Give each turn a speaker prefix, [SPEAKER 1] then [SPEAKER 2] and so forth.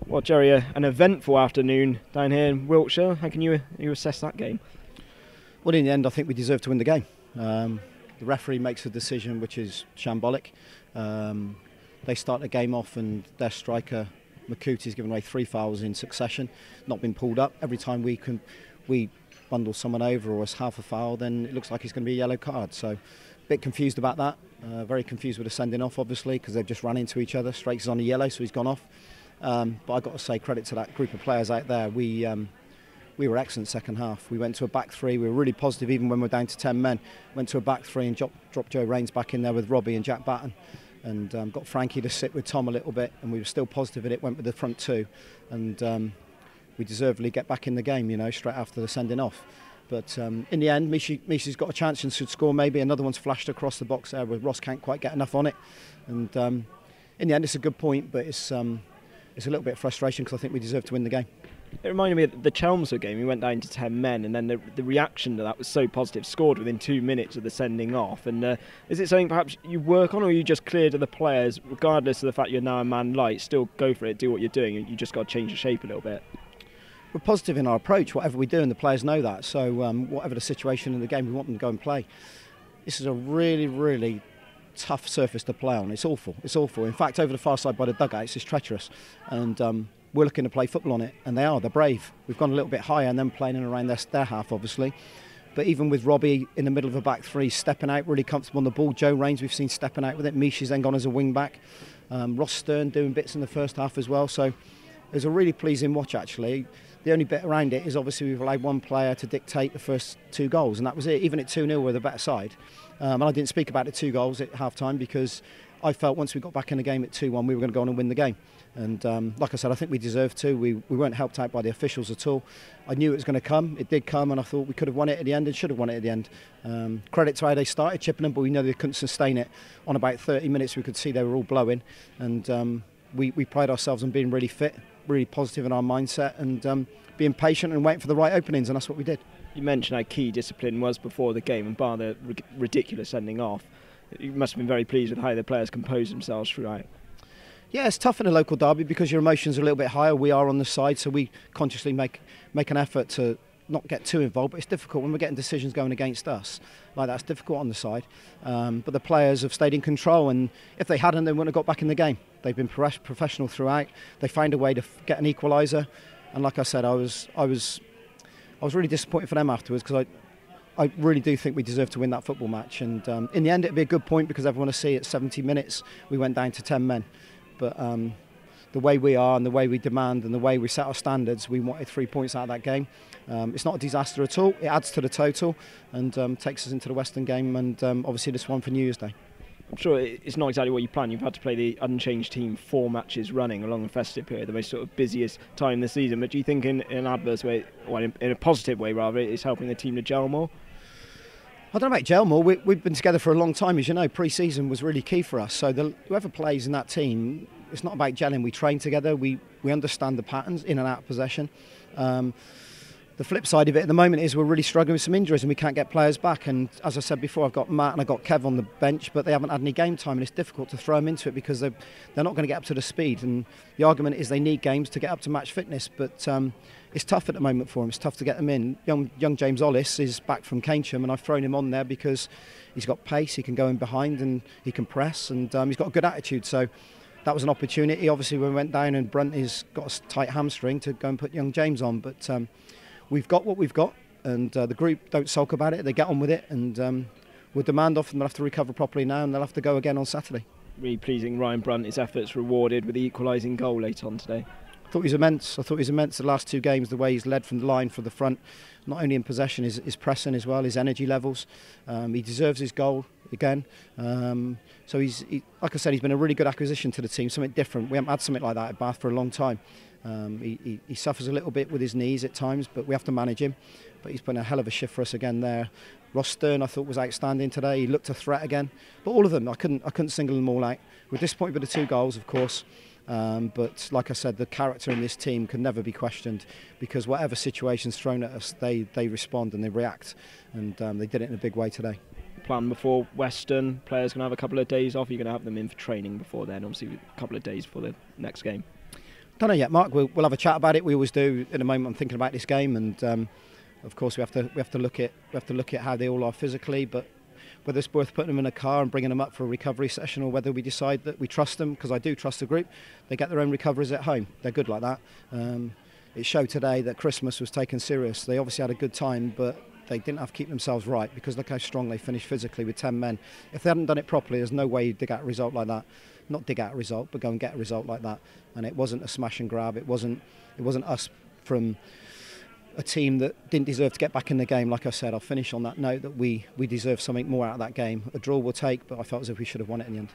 [SPEAKER 1] Well, Jerry, an eventful afternoon down here in Wiltshire. How can you assess that game?
[SPEAKER 2] Well, in the end, I think we deserve to win the game. The referee makes a decision which is shambolic. They start the game off and their striker, Makuti's given away 3 fouls in succession, not been pulled up. Every time we bundle someone over or it's half a foul, then it looks like it's going to be a yellow card. So a bit confused about that. Very confused with the sending off, obviously, because they've just run into each other. Strakes is on a yellow, so he's gone off. But I've got to say credit to that group of players out there. We were excellent second half. We went to a back three. We were really positive even when we were down to 10 men. Went to a back three and dropped Joe Rains back in there with Robbie and Jack Batten. And got Frankie to sit with Tom a little bit. And we were still positive in it, went with the front two. And we deservedly get back in the game, straight after the sending off. But in the end, Mishi's got a chance and should score maybe. Another one's flashed across the box there where Ross can't quite get enough on it. And in the end, it's a good point, but it's a little bit of frustration because I think we deserve to win the game.
[SPEAKER 1] It reminded me of the Chelmsford game. We went down to 10 men, and then the reaction to that was so positive. Scored within 2 minutes of the sending off. And is it something perhaps you work on, or are you just clear to the players, regardless of the fact you're now a man light, still go for it, do what you're doing, and you just got to change the shape a little bit?
[SPEAKER 2] We're positive in our approach, whatever we do, and the players know that. So whatever the situation in the game, we want them to go and play. This is a really, really tough surface to play on. It's awful. It's awful. In fact, over the far side by the dugouts, it's treacherous. And we're looking to play football on it, and they're brave. We've gone a little bit higher and then playing in around their half, obviously. But even with Robbie in the middle of a back three, stepping out, really comfortable on the ball. Joe Rains, we've seen stepping out with it. Mishi's then gone as a wing back. Ross Stern doing bits in the first half as well. So it was a really pleasing watch, actually. The only bit around it is obviously we've allowed one player to dictate the first 2 goals, and that was it. Even at 2-0, we're the better side. And I didn't speak about the 2 goals at half-time because I felt once we got back in the game at 2-1, we were going to go on and win the game. And like I said, I think we deserved to. We weren't helped out by the officials at all. I knew it was going to come. It did come, and I thought we could have won it at the end and should have won it at the end. Credit to how they started, Chippenham, but we know they couldn't sustain it. On about 30 minutes, we could see they were all blowing. And we pride ourselves on being really fit, really positive in our mindset, and being patient and waiting for the right openings, and that's what we did.
[SPEAKER 1] You mentioned how key discipline was before the game, and bar the ridiculous sending off, you must have been very pleased with how the players composed themselves throughout.
[SPEAKER 2] Yeah, it's tough in a local derby because your emotions are a little bit higher. We are on the side, so we consciously make an effort to not get too involved, but it's difficult when we're getting decisions going against us. Like that's difficult on the side. But the players have stayed in control, and if they hadn't, they wouldn't have got back in the game. They've been professional throughout. They found a way to get an equaliser, and like I said, I was really disappointed for them afterwards because I really do think we deserve to win that football match. And in the end, it'd be a good point because everyone will see at 70 minutes we went down to 10 men. But the way we are and the way we demand and the way we set our standards, we wanted 3 points out of that game. It's not a disaster at all. It adds to the total and takes us into the Western game and obviously this one for New Year's Day.
[SPEAKER 1] I'm sure it's not exactly what you planned. You've had to play the unchanged team 4 matches running along the festive period, the most sort of busiest time this season. But do you think in an adverse way, well, in a positive way rather, it's helping the team to gel more?
[SPEAKER 2] I don't know about gel more. We've been together for a long time, as you know. Pre-season was really key for us. So whoever plays in that team, it's not about gelling. We train together. We understand the patterns in and out of possession. The flip side of it at the moment is we're really struggling with some injuries and we can't get players back. And as I said before, I've got Matt and I've got Kev on the bench, but they haven't had any game time, and it's difficult to throw them into it because they're not going to get up to the speed. And the argument is they need games to get up to match fitness, but it's tough at the moment for them. It's tough to get them in. Young James Ollis is back from Keynsham, and I've thrown him on there because he's got pace, he can go in behind and he can press, and he's got a good attitude. So that was an opportunity. Obviously, we went down and Brunt has got a tight hamstring to go and put young James on, but we've got what we've got, and the group don't sulk about it. They get on with it, and we'll demand off them. They'll have to recover properly now, and they'll have to go again on Saturday.
[SPEAKER 1] Really pleasing, Ryan Brunt, his efforts rewarded with the equalising goal late on today.
[SPEAKER 2] I thought he was immense. The last 2 games, the way he's led from the line for the front, not only in possession, his pressing as well, his energy levels. He deserves his goal again. So like I said, he's been a really good acquisition to the team, something different. We haven't had something like that at Bath for a long time. He suffers a little bit with his knees at times, but we have to manage him. But he's put a hell of a shift for us again there. Ross Stern, I thought, was outstanding today. He looked a threat again. But all of them, I couldn't single them all out. We're disappointed with the 2 goals, of course. But like I said, the character in this team can never be questioned because whatever situation's thrown at us, they respond and they react. And they did it in a big way today.
[SPEAKER 1] Plan before Western, players going to have a couple of days off. You're going to have them in for training before then, obviously a couple of days before the next game.
[SPEAKER 2] Don't know yet, Mark. We'll have a chat about it. We always do. In a moment, I'm thinking about this game, and of course we have to look at how they all are physically, but whether it's worth putting them in a car and bringing them up for a recovery session, or whether we decide that we trust them, because I do trust the group. They get their own recoveries at home. They're good like that. It showed today that Christmas was taken serious. They obviously had a good time, but they didn't have to keep themselves right, because look how strong they finished physically with 10 men. If they hadn't done it properly, there's no way you'd dig out a result like that. Not dig out a result, but go and get a result like that. And it wasn't a smash and grab. It wasn't us from a team that didn't deserve to get back in the game. Like I said, I'll finish on that note that we deserve something more out of that game. A draw will take, but I felt as if we should have won it in the end.